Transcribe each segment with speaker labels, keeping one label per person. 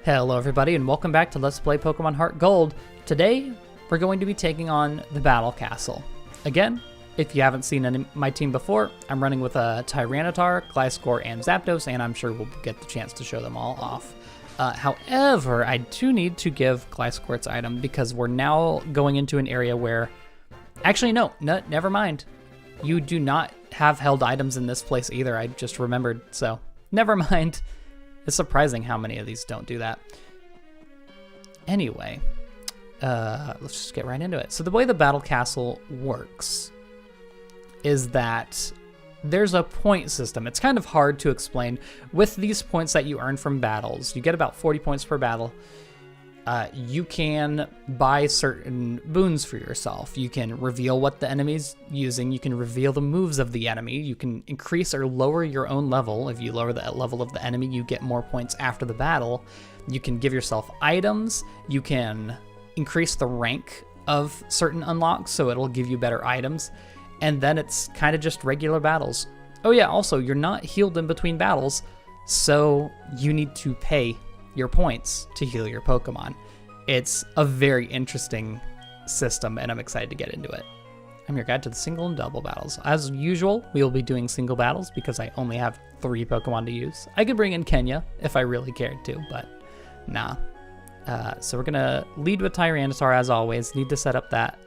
Speaker 1: Hello everybody and welcome back to Let's Play Pokemon HeartGold. Today we're going to be taking on the Battle Castle. Again, if you haven't seen my team before, I'm running with a Tyranitar, Gliscor, and Zapdos, and I'm sure we'll get the chance to show them all off. However, I do need to give Gliscor its item because we're now going into an area where... Actually, no, never mind. You do not have held items in this place either, I just remembered, so never mind. It's surprising how many of these don't do that. Anyway, let's just get right into it. So the way the Battle Castle works is that there's a point system. It's kind of hard to explain. With these points that you earn from battles, you get about 40 points per battle. You can buy certain boons for yourself. You can reveal what the enemy's using. You can reveal the moves of the enemy. You can increase or lower your own level. If you lower the level of the enemy, you get more points after the battle. You can give yourself items. You can increase the rank of certain unlocks, so it'll give you better items. And then it's kind of just regular battles. Oh yeah, also, you're not healed in between battles, so you need to pay your points to heal your Pokemon. It's a very interesting system, and I'm excited to get into it. I'm your guide to the single and double battles. As usual, we will be doing single battles because I only have 3 Pokemon to use. I could bring in Kenya if I really cared to, but nah. So we're gonna lead with Tyranitar as always. Need to set up that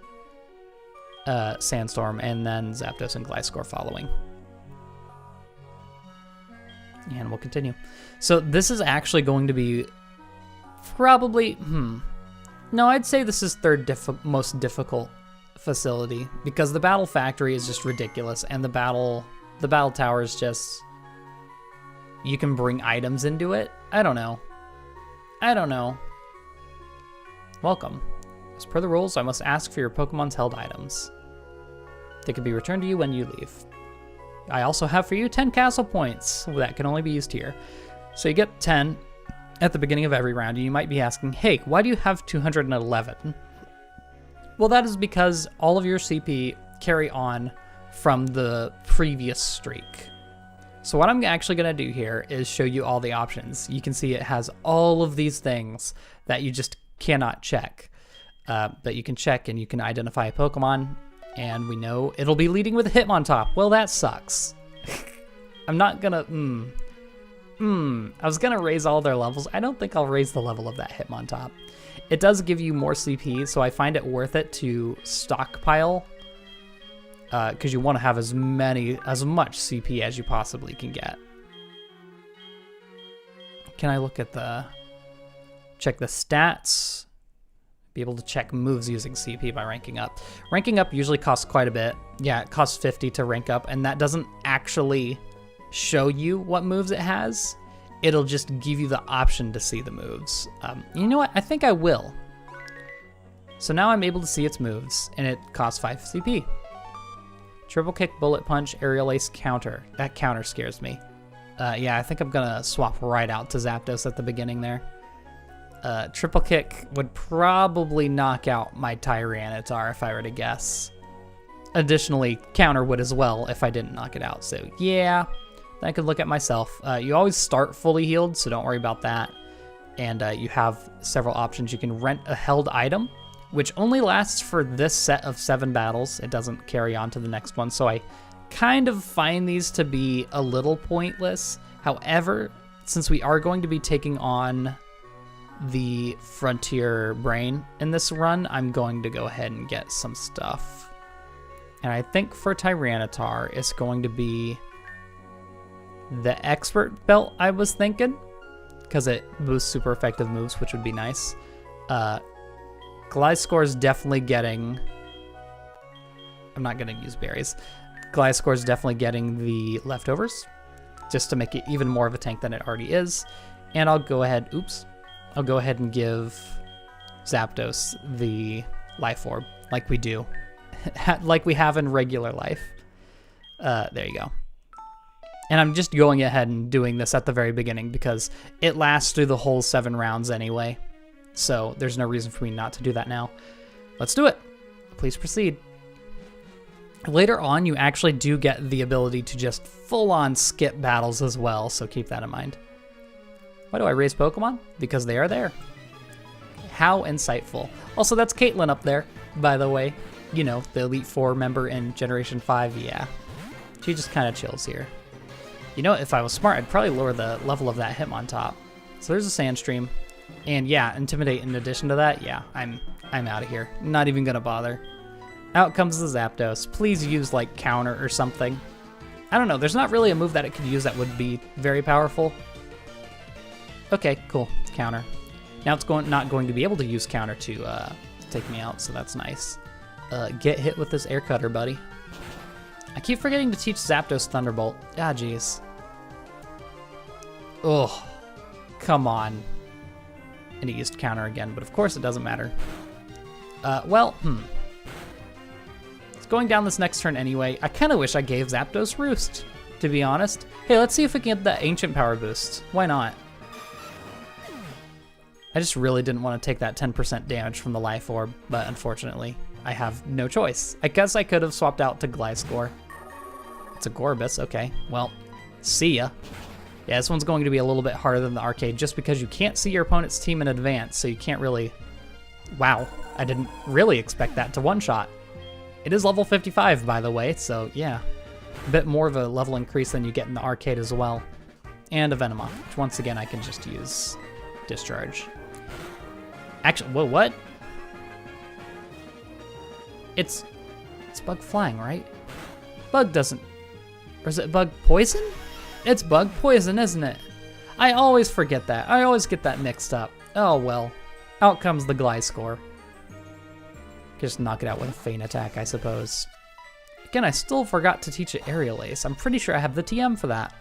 Speaker 1: Sandstorm, and then Zapdos and Gliscor following. And we'll continue. So this is actually going to be probably, no, I'd say this is third most difficult facility because the Battle Factory is just ridiculous, and the battle tower is just, you can bring items into it. I don't know. Welcome. As per the rules, I must ask for your Pokemon's held items. They can be returned to you when you leave. I also have for you 10 castle points that can only be used here. So you get 10 at the beginning of every round, and you might be asking, hey, why do you have 211? Well, that is because all of your CP carry on from the previous streak. So what I'm actually going to do here is show you all the options. You can see it has all of these things that you just cannot check. But you can check and you can identify a Pokemon, and we know it'll be leading with a Hitmontop. Well, that sucks. I'm not gonna, I was gonna raise all their levels. I don't think I'll raise the level of that Hitmontop. It does give you more CP, so I find it worth it to stockpile, because you want to have as much CP as you possibly can get. Can I look at check the stats? Be able to check moves using CP by ranking up. Ranking up usually costs quite a bit. Yeah, it costs 50 to rank up, and that doesn't actually show you what moves it has. It'll just give you the option to see the moves. You know what? I think I will. So now I'm able to see its moves, and it costs 5 CP. Triple Kick, Bullet Punch, Aerial Ace, Counter. That counter scares me. Yeah, I think I'm gonna swap right out to Zapdos at the beginning there. Triple Kick would probably knock out my Tyranitar if I were to guess. Additionally, Counter would as well if I didn't knock it out. So yeah, I could look at myself. You always start fully healed, so don't worry about that. And you have several options. You can rent a held item, which only lasts for this set of 7 battles. It doesn't carry on to the next one, so I kind of find these to be a little pointless. However, since we are going to be taking on the Frontier Brain in this run, I'm going to go ahead and get some stuff. And I think for Tyranitar, it's going to be the Expert Belt, I was thinking, because it boosts super effective moves, which would be nice. Gliscor's definitely getting... I'm not going to use berries. Gliscor's definitely getting the leftovers, just to make it even more of a tank than it already is. And I'll go ahead... I'll go ahead and give Zapdos the Life Orb, like we do. Like we have in regular life. There you go. And I'm just going ahead and doing this at the very beginning because it lasts through the whole 7 rounds anyway. So there's no reason for me not to do that now. Let's do it. Please proceed. Later on, you actually do get the ability to just full-on skip battles as well, so keep that in mind. Why do I raise Pokemon? Because they are there. How insightful. Also, that's Caitlin up there, by the way. You know, the Elite Four member in Generation 5, yeah. She just kind of chills here. You know, if I was smart, I'd probably lower the level of that Hitmontop. So there's a Sandstream. And yeah, Intimidate in addition to that, yeah, I'm out of here. Not even gonna bother. Out comes the Zapdos. Please use like Counter or something. I don't know, there's not really a move that it could use that would be very powerful. Okay, cool, Counter. Now it's not going to be able to use Counter to take me out, so that's nice. Get hit with this Air Cutter, buddy. I keep forgetting to teach Zapdos Thunderbolt. Ah, jeez. Ugh. Come on. And he used Counter again, but of course it doesn't matter. It's going down this next turn anyway. I kind of wish I gave Zapdos Roost, to be honest. Hey, let's see if we can get the Ancient Power boost. Why not? I just really didn't want to take that 10% damage from the Life Orb, but unfortunately, I have no choice. I guess I could have swapped out to Gliscor. It's a Gorbis, okay. Well, see ya. Yeah, this one's going to be a little bit harder than the arcade just because you can't see your opponent's team in advance, so you can't really... Wow, I didn't really expect that to one-shot. It is level 55, by the way, so yeah. A bit more of a level increase than you get in the arcade as well. And a Venomoth, which once again I can just use Discharge. Actually, whoa, what? It's Bug Flying, right? Bug doesn't... Or is it Bug Poison? It's Bug Poison, isn't it? I always forget that. I always get that mixed up. Oh, well. Out comes the Gliscor. Just knock it out with a Feint Attack, I suppose. Again, I still forgot to teach it Aerial Ace. I'm pretty sure I have the TM for that.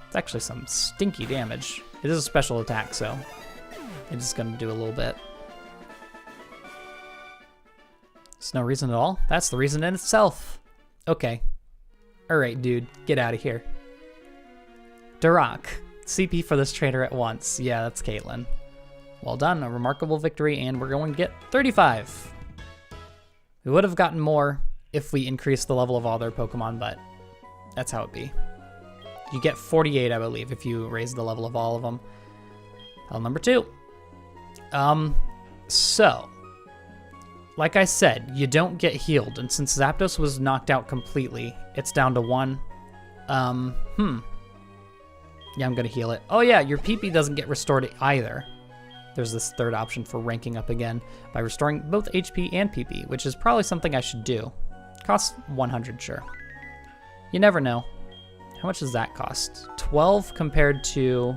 Speaker 1: It's actually some stinky damage. It is a special attack, so it's just gonna do a little bit. There's no reason at all. That's the reason in itself. Okay. Alright, dude. Get out of here. Duroc. CP for this trainer at once. Yeah, that's Caitlin. Well done. A remarkable victory, and we're going to get 35. We would have gotten more if we increased the level of all their Pokemon, but that's how it be. You get 48, I believe, if you raise the level of all of them. Battle number 2. So... Like I said, you don't get healed, and since Zapdos was knocked out completely, it's down to 1. Yeah, I'm gonna heal it. Oh yeah, your PP doesn't get restored either. There's this third option for ranking up again by restoring both HP and PP, which is probably something I should do. Costs 100, sure. You never know. How much does that cost? 12 compared to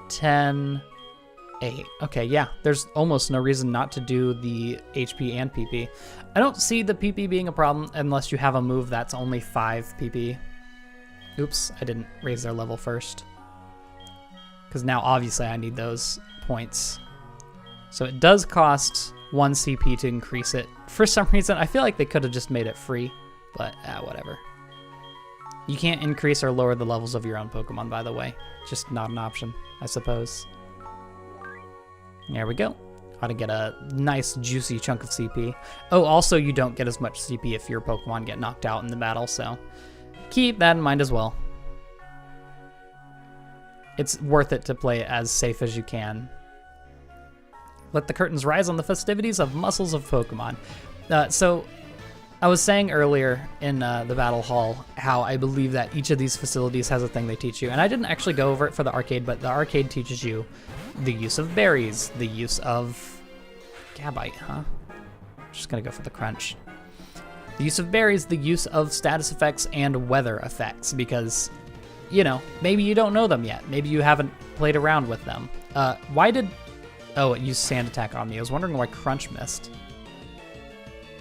Speaker 1: 10... 8. Okay, yeah, there's almost no reason not to do the HP and PP. I don't see the PP being a problem unless you have a move that's only 5 PP. Oops, I didn't raise their level first. Because now obviously I need those points. So it does cost 1 CP to increase it. For some reason, I feel like they could have just made it free, but whatever. You can't increase or lower the levels of your own Pokemon, by the way. Just not an option, I suppose. There we go. Ought to get a nice juicy chunk of CP. Oh, also you don't get as much CP if your Pokemon get knocked out in the battle, so keep that in mind as well. It's worth it to play it as safe as you can. Let the curtains rise on the festivities of Muscles of Pokemon. So I was saying earlier in the Battle Hall how I believe that each of these facilities has a thing they teach you. And I didn't actually go over it for the arcade, but the arcade teaches you the use of berries, the use of Gabite, huh? Just gonna go for the crunch. The use of berries, the use of status effects and weather effects, because, you know, maybe you don't know them yet. Maybe you haven't played around with them. Why did... Oh, it used Sand Attack on me. I was wondering why Crunch missed.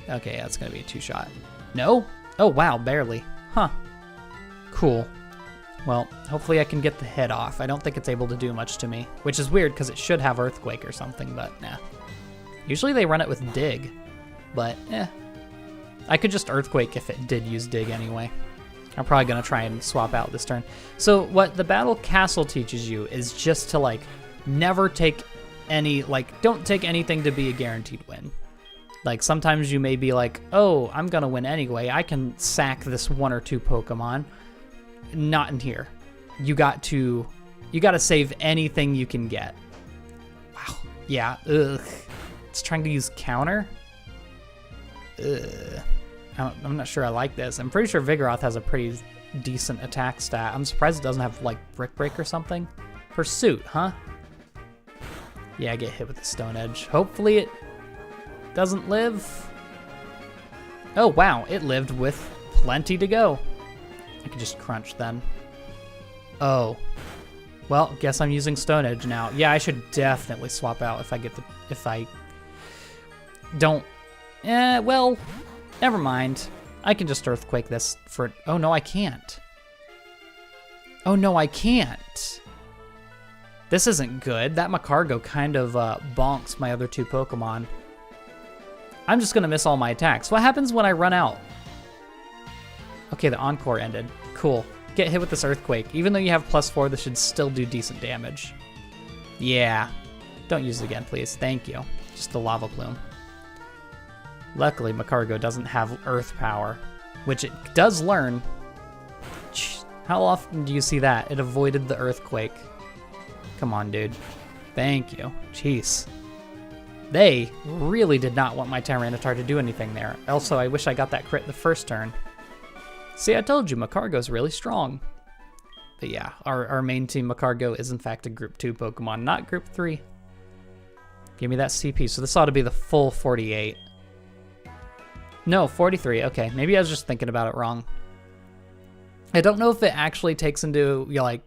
Speaker 1: Okay, that's gonna be a 2-shot. No? Oh, wow, barely. Huh. Cool. Well, hopefully I can get the hit off. I don't think it's able to do much to me, which is weird because it should have Earthquake or something, but nah. Usually they run it with Dig, but I could just Earthquake if it did use Dig anyway. I'm probably gonna try and swap out this turn. So what the Battle Castle teaches you is just to, like, never take any, like, don't take anything to be a guaranteed win. Like, sometimes you may be like, oh, I'm gonna win anyway. I can sack this 1 or 2 Pokemon. Not in here. You got to You gotta save anything you can get. Wow. Yeah. Ugh. It's trying to use counter. Ugh. I'm not sure I like this. I'm pretty sure Vigoroth has a pretty decent attack stat. I'm surprised it doesn't have like Brick Break or something. Pursuit, huh? Yeah, I get hit with the Stone Edge. Hopefully it doesn't live. Oh wow, it lived with plenty to go. I could just crunch then. Oh. Well, guess I'm using Stone Edge now. Yeah, I should definitely swap out if I don't. Well, never mind. I can just Earthquake this for, oh no, I can't. Oh no, I can't. This isn't good. That Macargo kind of bonks my other two Pokemon. I'm just gonna miss all my attacks. What happens when I run out? Okay, the Encore ended. Cool. Get hit with this Earthquake. Even though you have +4, this should still do decent damage. Yeah. Don't use it again, please. Thank you. Just a Lava Plume. Luckily, Macargo doesn't have Earth Power, which it does learn. How often do you see that? It avoided the Earthquake. Come on, dude. Thank you. Jeez. They really did not want my Tyranitar to do anything there. Also, I wish I got that crit the first turn. See, I told you, Macargo's really strong. But yeah, our main team, Macargo, is in fact a Group 2 Pokemon, not Group 3. Give me that CP. So this ought to be the full 48. No, 43. Okay, maybe I was just thinking about it wrong. I don't know if it actually takes into, you know, like,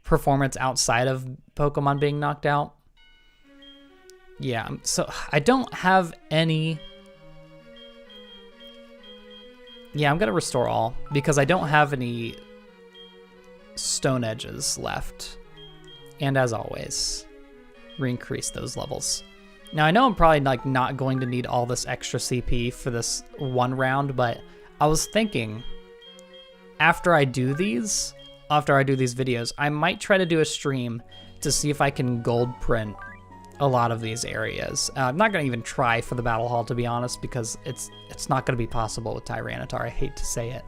Speaker 1: performance outside of Pokemon being knocked out. Yeah, so I don't have any... Yeah, I'm going to restore all, because I don't have any Stone Edges left. And as always, re-increase those levels. Now, I know I'm probably like not going to need all this extra CP for this one round, but I was thinking, after I do these videos, I might try to do a stream to see if I can gold print a lot of these areas. I'm not going to even try for the Battle Hall, to be honest, because it's not going to be possible with Tyranitar. I hate to say it.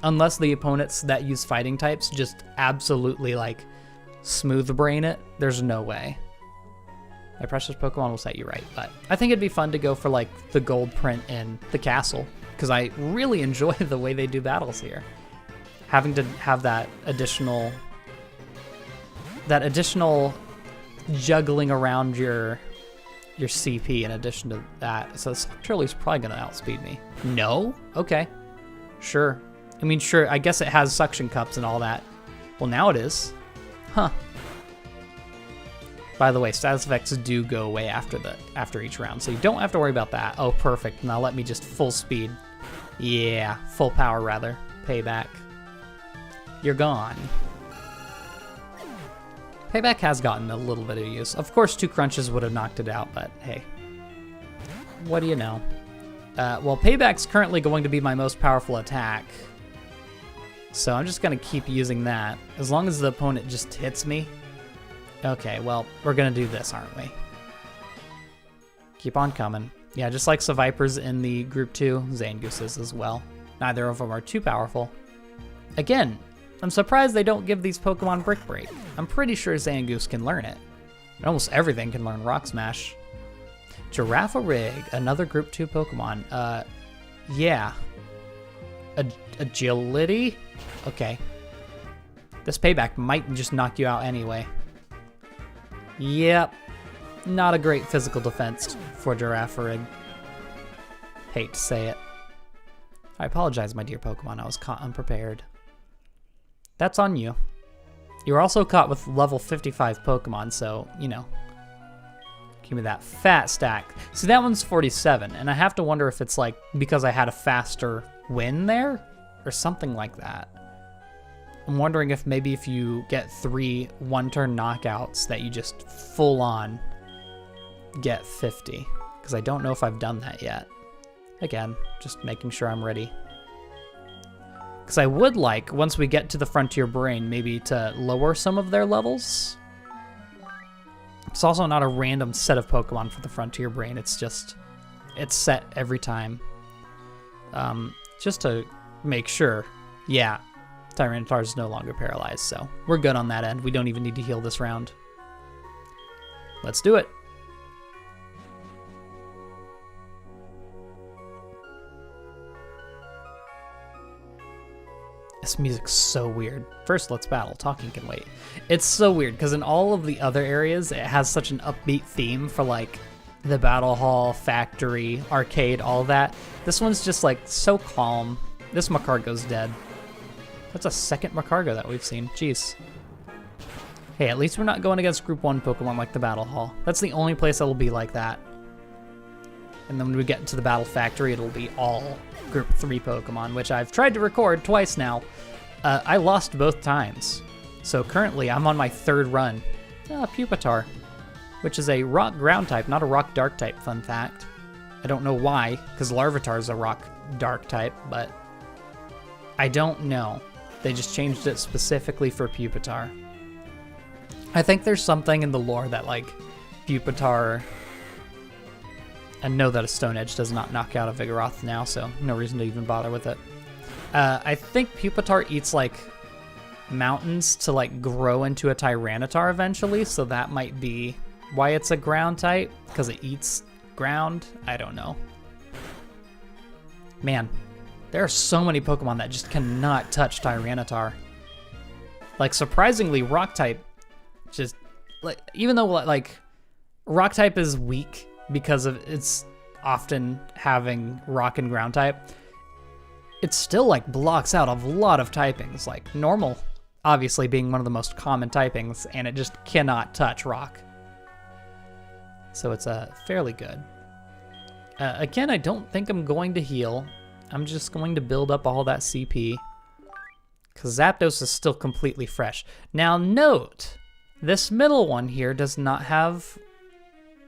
Speaker 1: Unless the opponents that use fighting types just absolutely, like, smooth brain it, there's no way. My precious Pokemon will set you right, but I think it'd be fun to go for, like, the gold print in the castle, because I really enjoy the way they do battles here. Having to have that additional juggling around your CP in addition to that. So Turley's probably gonna outspeed me. No? Okay. Sure. I mean, sure, I guess it has suction cups and all that. Well, now it is. Huh. By the way, status effects do go away after each round, so you don't have to worry about that. Oh, perfect. Now let me just full speed. Yeah, full power rather. Payback. You're gone. Payback has gotten a little bit of use. Of course, 2 crunches would have knocked it out, but hey. What do you know? Well, Payback's currently going to be my most powerful attack. So I'm just going to keep using that. As long as the opponent just hits me. Okay, well, we're going to do this, aren't we? Keep on coming. Yeah, just like Sevipers in the Group 2, Zangoose is as well. Neither of them are too powerful. Again, I'm surprised they don't give these Pokemon Brick Break. I'm pretty sure Zangoose can learn it. And almost everything can learn Rock Smash. Girafarig, another Group 2 Pokemon. Yeah. Agility? Okay. This Payback might just knock you out anyway. Yep. Not a great physical defense for Girafarig. Hate to say it. I apologize, my dear Pokemon. I was caught unprepared. That's on you. You were also caught with level 55 Pokemon, so, you know. Give me that fat stack. See, that one's 47, and I have to wonder if it's, like, because I had a faster win there? Or something like that. I'm wondering if maybe if you get 3 one-turn knockouts that you just full-on get 50. Because I don't know if I've done that yet. Again, just making sure I'm ready. Because I would like, once we get to the Frontier Brain, maybe to lower some of their levels. It's also not a random set of Pokemon for the Frontier Brain. It's just, it's set every time. Just to make sure. Yeah, Tyranitar is no longer paralyzed, so we're good on that end. We don't even need to heal this round. Let's do it. This music's so weird. First, let's battle. Talking can wait. It's so weird because in all of the other areas, it has such an upbeat theme for like the battle hall, factory, arcade, all that. This one's just like so calm. This Macargo's dead. That's a second Macargo that we've seen. Jeez. Hey, at least we're not going against Group 1 Pokemon like the Battle Hall. That's the only place that'll be like that. And then when we get into the Battle Factory, it'll be all Group 3 Pokemon, which I've tried to record twice now. I lost both times. So currently, I'm on my third run. Pupitar, which is a Rock Ground type, not a Rock Dark type, fun fact. I don't know why, because Larvitar is a Rock Dark type, but I don't know. They just changed it specifically for Pupitar. I think there's something in the lore that, like, Pupitar... I know that a Stone Edge does not knock out a Vigoroth now, so no reason to even bother with it. I think Pupitar eats, like, mountains to, like, grow into a Tyranitar eventually, so that might be why it's a ground type, because it eats ground. I don't know. Man, there are so many Pokemon that just cannot touch Tyranitar. Like, surprisingly, Rock type just, like, even though, like, Rock type is weak because of its often having Rock and Ground type, it still, like, blocks out a lot of typings, like Normal obviously being one of the most common typings, and it just cannot touch Rock. So it's fairly good. Again, I don't think I'm going to heal. I'm just going to build up all that CP, because Zapdos is still completely fresh. Now note, this middle one here does not have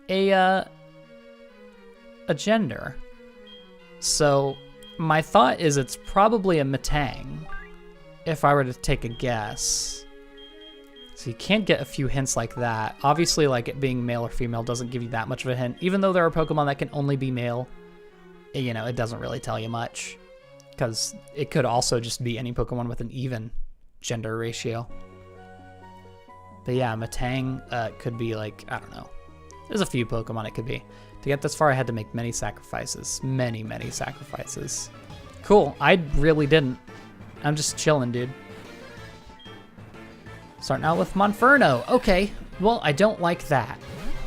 Speaker 1: a gender. So my thought is it's probably a Metang, if I were to take a guess. So you can't get a few hints like that. Obviously, like, it being male or female doesn't give you that much of a hint. Even though there are Pokemon that can only be male, you know, it doesn't really tell you much, because it could also just be any Pokemon with an even gender ratio. But yeah, Metang could be, like, I don't know. There's a few Pokemon it could be. To get this far, I had to make many sacrifices. Many, many sacrifices. Cool. I really didn't. I'm just chilling, dude. Starting out with Monferno. Okay. Well, I don't like that,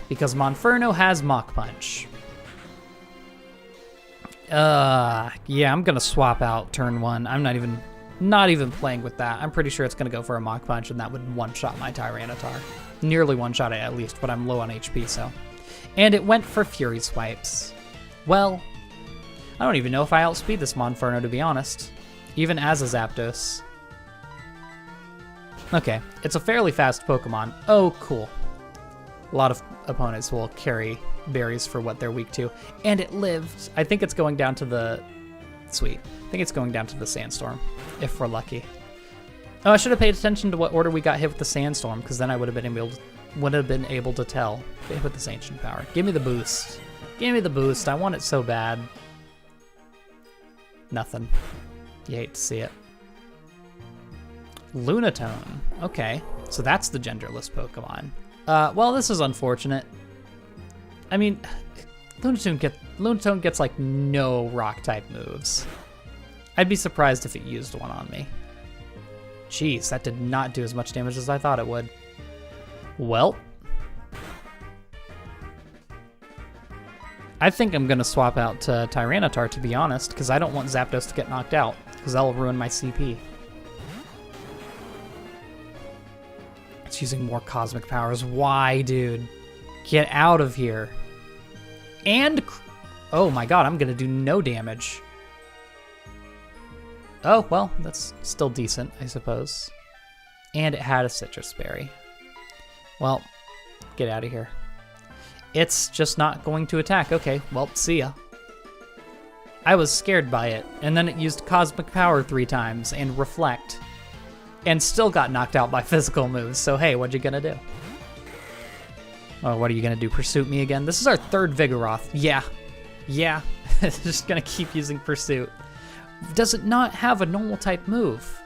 Speaker 1: because Monferno has Mach Punch. Yeah, I'm gonna swap out turn 1. I'm not even playing with that. I'm pretty sure it's gonna go for a Mach Punch, and that would one-shot my Tyranitar. Nearly one-shot it at least, but I'm low on HP, so. And it went for Fury Swipes. Well, I don't even know if I outspeed this Monferno, to be honest. Even as a Zapdos. Okay, it's a fairly fast Pokemon. Oh, cool. A lot of opponents will carry berries for what they're weak to. And it lived. I think it's going down to the... Sweet. I think it's going down to the Sandstorm, if we're lucky. Oh, I should have paid attention to what order we got hit with the Sandstorm, because then I would have been able to tell. Hit with this Ancient Power. Give me the boost. Give me the boost. I want it so bad. Nothing. You hate to see it. Lunatone. Okay, so that's the genderless Pokemon. Well, this is unfortunate. I mean, Lunatone gets like no rock type moves. I'd be surprised if it used one on me. Jeez, that did not do as much damage as I thought it would. Well, I think I'm gonna swap out to Tyranitar, to be honest, because I don't want Zapdos to get knocked out, because that'll ruin my CP. It's using more cosmic powers. Why, dude? Get out of here. And, oh my god, I'm gonna do no damage. Oh, well, that's still decent, I suppose. And it had a Citrus Berry. Well, get out of here. It's just not going to attack. Okay, well, see ya. I was scared by it, and then it used Cosmic Power 3 times and Reflect, and still got knocked out by physical moves, so hey, what you gonna do? Oh, what are you gonna do, Pursuit me again? This is our third Vigoroth. Yeah. It's just gonna keep using Pursuit. Does it not have a normal type move?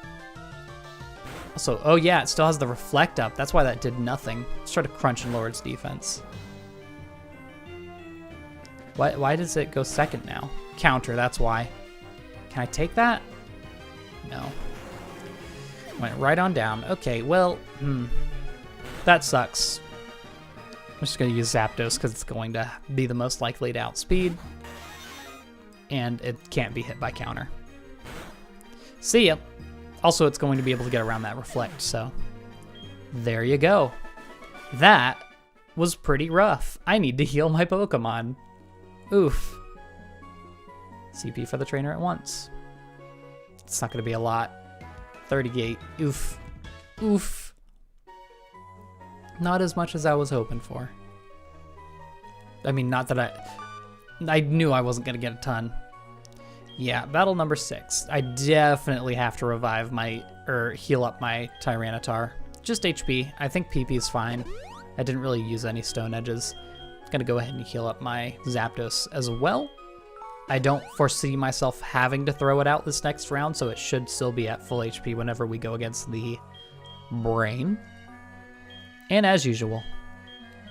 Speaker 1: Also, oh yeah, it still has the reflect up. That's why that did nothing. Let's try to crunch and lower its defense. Why does it go second now? Counter, that's why. Can I take that? No. Went right on down. Okay, well, that sucks. I'm just going to use Zapdos because it's going to be the most likely to outspeed. And it can't be hit by counter. See ya. Also, it's going to be able to get around that reflect, so there you go. That was pretty rough. I need to heal my Pokemon. Oof. CP for the trainer at once. It's not going to be a lot. 38. Oof. Oof. Not as much as I was hoping for. I mean, not that I knew I wasn't going to get a ton. Yeah, battle number 6. I definitely have to revive or heal up my Tyranitar. Just HP. I think PP is fine. I didn't really use any Stone Edges. I'm going to go ahead and heal up my Zapdos as well. I don't foresee myself having to throw it out this next round, so it should still be at full HP whenever we go against the Brain. And as usual,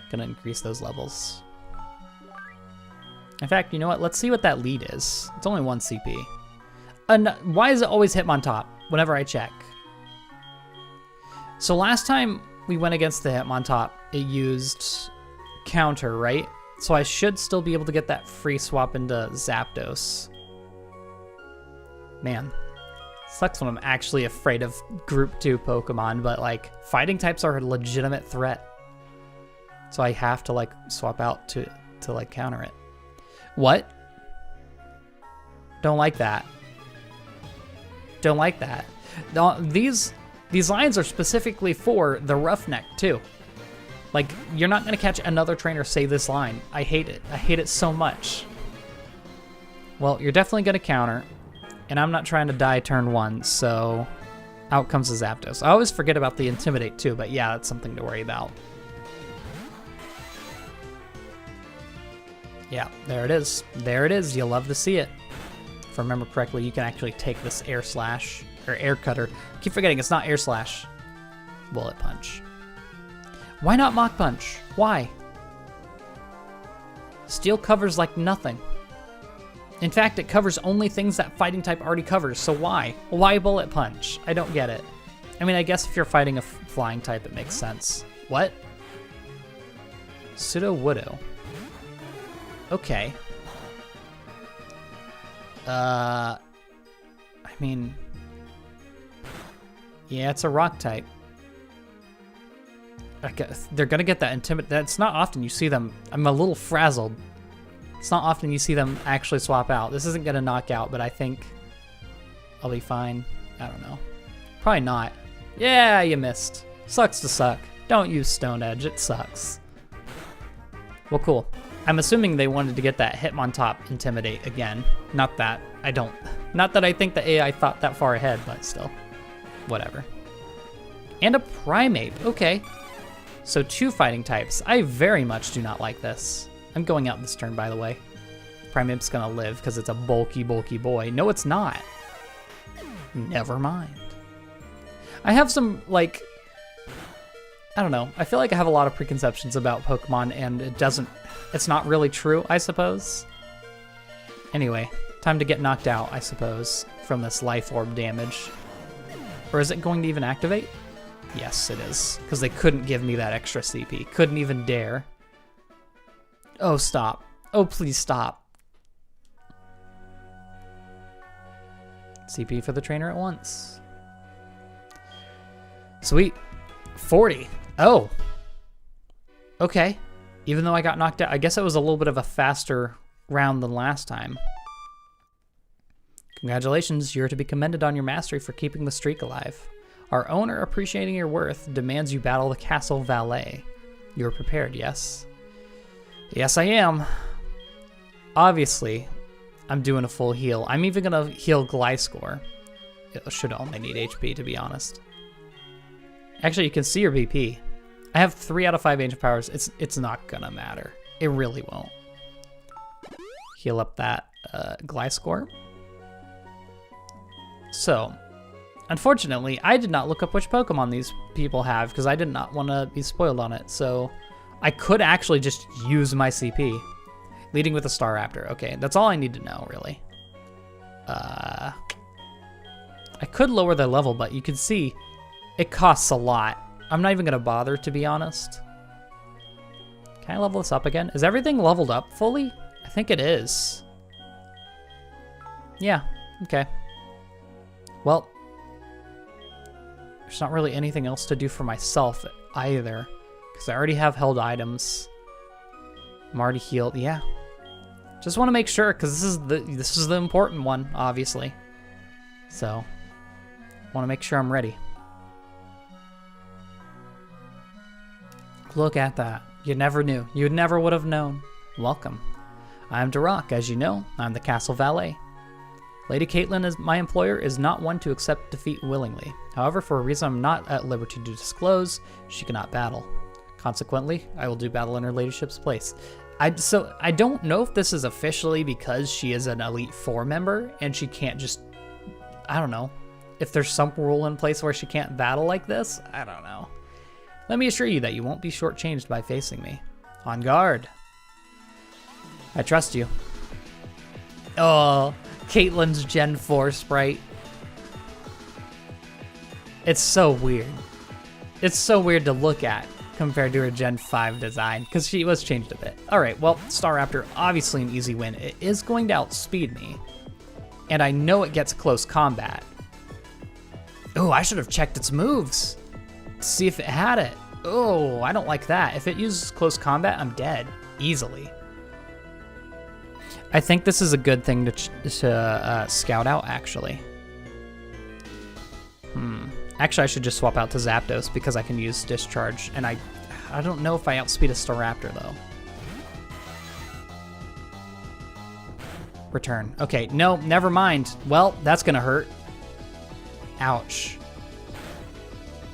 Speaker 1: going to increase those levels. In fact, you know what? Let's see what that lead is. It's only 1 CP. And why is it always Hitmontop whenever I check? So last time we went against the Hitmontop, it used counter, right? So I should still be able to get that free swap into Zapdos. Man, sucks when I'm actually afraid of Group 2 Pokemon, but like fighting types are a legitimate threat. So I have to like swap out to like counter it. What? Don't like that. Don't like that. These lines are specifically for the Roughneck too. Like, you're not gonna catch another trainer say this line. I hate it. I hate it so much. Well, you're definitely gonna counter, and I'm not trying to die turn 1, so out comes the Zapdos. I always forget about the Intimidate too, but yeah, that's something to worry about. Yeah, there it is. There it is. You'll love to see it. If I remember correctly, you can actually take this Air Slash, or Air Cutter. I keep forgetting, it's not Air Slash. Bullet Punch. Why not Mach Punch? Why? Steel covers like nothing. In fact, it covers only things that fighting type already covers, so why? Why Bullet Punch? I don't get it. I mean, I guess if you're fighting a flying type, it makes sense. What? Sudowoodo. Okay. I mean, yeah, it's a rock type. I guess they're gonna get that intimidate. That's not often you see them. I'm a little frazzled. It's not often you see them actually swap out. This isn't gonna knock out, but I think I'll be fine. I don't know. Probably not. Yeah, you missed. Sucks to suck. Don't use Stone Edge. It sucks. Well, cool. I'm assuming they wanted to get that Hitmontop Intimidate again. Not that I think the AI thought that far ahead, but still. Whatever. And a Primeape. Okay. So 2 fighting types. I very much do not like this. I'm going out this turn, by the way. Primeape's gonna live because it's a bulky, bulky boy. No, it's not. Never mind. I have some, like, I don't know. I feel like I have a lot of preconceptions about Pokemon, and it's not really true, I suppose. Anyway, time to get knocked out, I suppose, from this Life Orb damage. Or is it going to even activate? Yes, it is, because they couldn't give me that extra CP. Couldn't even dare. Oh, stop. Oh, please stop. CP for the trainer at once. Sweet. 40. Oh. Okay. Even though I got knocked out, I guess it was a little bit of a faster round than last time. Congratulations, you're to be commended on your mastery for keeping the streak alive. Our owner, appreciating your worth, demands you battle the castle valet. You're prepared, yes? Yes, I am. Obviously, I'm doing a full heal. I'm even gonna heal Gliscor. It should only need HP, to be honest. Actually, you can see your BP. I have 3 out of 5 Ancient Powers. It's not gonna matter. It really won't. Heal up that Gliscor. So, Unfortunately, I did not look up which Pokemon these people have because I did not want to be spoiled on it. So I could actually just use my CP. Leading with a Staraptor. Okay, that's all I need to know, really. I could lower their level, but you can see it costs a lot. I'm not even going to bother, to be honest. Can I level this up again? Is everything leveled up fully? I think it is. Yeah, okay. Well, there's not really anything else to do for myself either, because I already have held I'm already healed. Yeah. Just want to make sure, because this is the important one, obviously. So, want to make sure I'm ready. Look at that. You never knew. You never would have known. Welcome. I'm Duroc. As you know, I'm the castle valet. Lady Caitlin, my employer, is not one to accept defeat willingly. However, for a reason I'm not at liberty to disclose, she cannot battle. Consequently, I will do battle in her ladyship's place. So I don't know if this is officially because she is an Elite Four member and she can't just, I don't know, if there's some rule in place where she can't battle like this. I don't know. Let me assure you that you won't be shortchanged by facing me. On guard. I trust you. Oh, Caitlin's Gen 4 sprite. It's so weird. It's so weird to look at compared to her Gen 5 design, because she was changed a bit. Alright, well, Staraptor, obviously an easy win. It is going to outspeed me, and I know it gets close combat. Oh, I should have checked its moves to see if it had it. Oh, I don't like that. If it uses close combat, I'm dead. Easily. I think this is a good thing to scout out, actually. Actually, I should just swap out to Zapdos because I can use Discharge, and I don't know if I outspeed a Staraptor, though. Return. Okay, no, never mind. Well, that's gonna hurt. Ouch.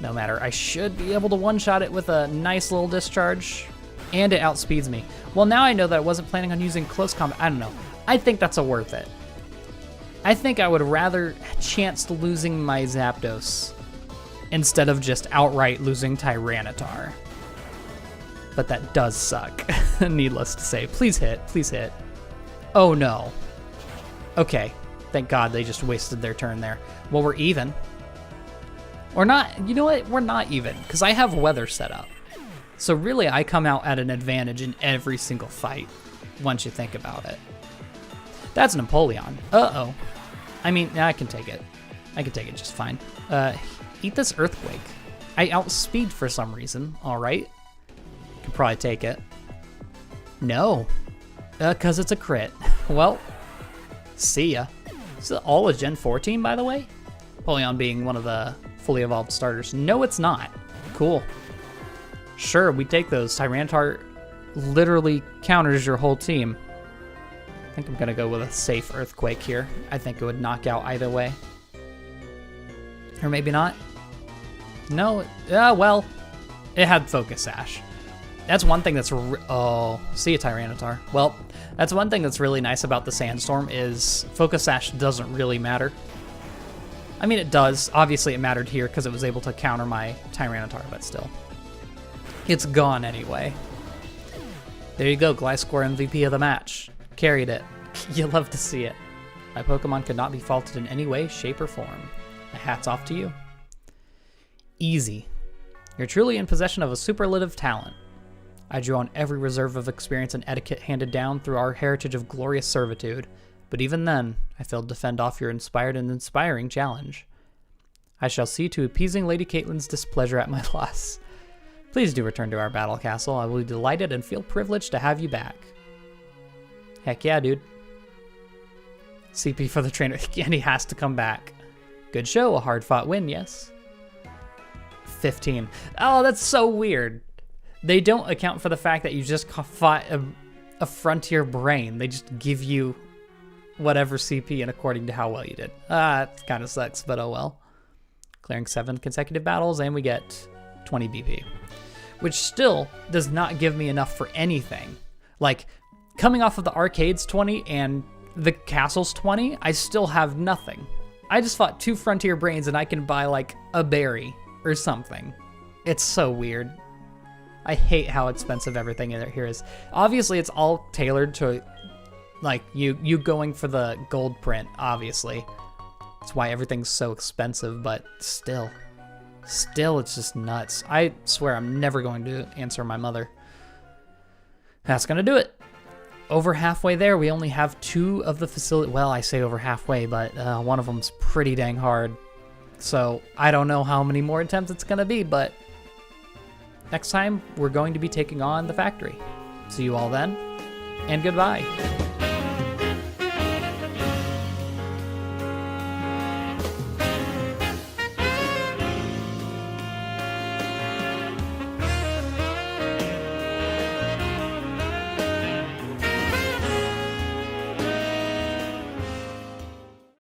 Speaker 1: No matter, I should be able to one-shot it with a nice little Discharge, and it outspeeds me. Well, now I know that I wasn't planning on using close combat. I don't know. I think that's a worth it. I think I would rather chance losing my Zapdos instead of just outright losing Tyranitar. But that does suck, needless to say. Please hit, please hit. Oh no. Okay, thank God they just wasted their turn there. Well, we're even. Or not, you know what? We're not even, because I have weather set up. So really, I come out at an advantage in every single fight, once you think about it. That's an Empoleon. Uh-oh. I mean, I can take it. I can take it just fine. Eat this Earthquake. I outspeed for some reason, alright. Could probably take it. No. Because it's a crit. Well, see ya. Is it all a Gen 4 team, by the way? Empoleon being one of the fully evolved starters. No, it's not. Cool. Sure, we take those. Tyranitar literally counters your whole team. I think I'm going to go with a safe Earthquake here. I think it would knock out either way. Or maybe not. No, well, it had Focus Sash. That's one thing that's, oh, see a Tyranitar. Well, that's one thing that's really nice about the Sandstorm is Focus Sash doesn't really matter. I mean, it does. Obviously, it mattered here because it was able to counter my Tyranitar, but still. It's gone anyway. There you go, Gliscor MVP of the match. Carried it. You'll love to see it. My Pokemon could not be faulted in any way, shape, or form. My hat's off to you. Easy. You're truly in possession of a superlative talent. I drew on every reserve of experience and etiquette handed down through our heritage of glorious servitude, but even then, I failed to fend off your inspired and inspiring challenge. I shall see to appeasing Lady Caitlin's displeasure at my loss. Please do return to our battle castle. I will be delighted and feel privileged to have you back. Heck yeah, dude. CP for the trainer, and he has to come back. Good show, a hard-fought win, yes? 15. Oh, that's so weird. They don't account for the fact that you just fought a frontier brain. They just give you whatever CP and according to how well you did. It kind of sucks, but oh well. Clearing 7 consecutive battles, and we get 20 BP. Which still does not give me enough for anything. Like, coming off of the arcades 20 and the castles 20, I still have nothing. I just fought 2 frontier brains and I can buy like a berry or something. It's so weird. I hate how expensive everything here is. Obviously, it's all tailored to like you going for the gold print, obviously. That's why everything's so expensive, but still, it's just nuts. I swear I'm never going to answer my mother. That's gonna do it. Over halfway there, we only have 2 of the facility. Well, I say over halfway, but one of them's pretty dang hard. So I don't know how many more attempts it's gonna be, but next time we're going to be taking on the factory. See you all then, and goodbye.